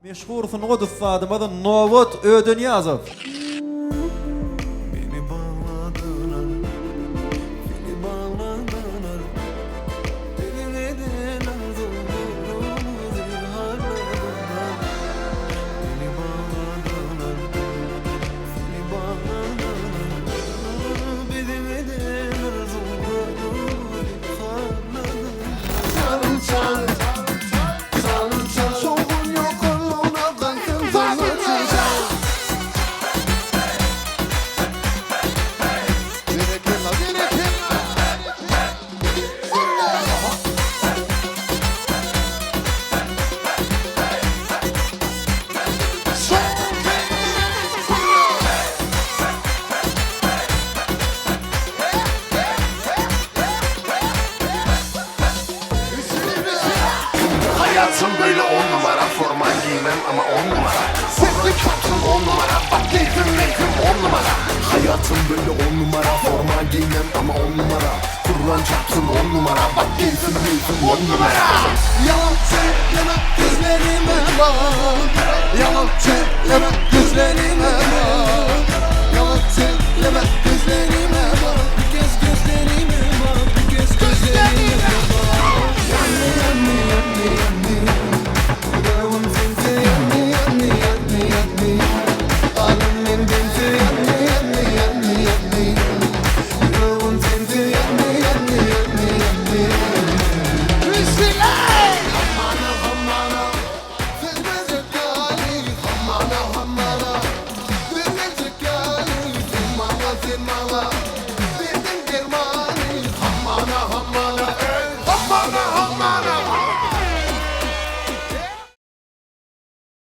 Meşhur Sunğud Sadımadın Novot Ödün Yazov. Beni bağladılar, beni bağladılar. Beni neden aldın, zilharladılar. Beni bağladılar, beni bağladılar. Beni neden aldın, zilharladılar. Çal çal, çal çal. Soğun yok ona kalkın çal. Hayatım böyle 10 numara, forma giymem ama 10 numara. Forma kaptım 10 numara, bak keyfim 10 numara. Hayatım böyle 10 numara, forma giymem ama 10 numara. Kur'an çarptım 10 numara, bak keyfim 10 numara. Yalan söyleme gözlerime bak. Yalan söyleme gözlerime bak. Yalan söyleme gözlerime bak. Bir kez gözlerime bak. Bir kez gözlerime bak. Yandı yandı yandı yandı. Kulağım sende yandı yandı yandı yandı. Alnım bende yandı yandı yandı yandı. Kulağım sende yandı yandı yandı yandı. Hamana, hamana, hamana,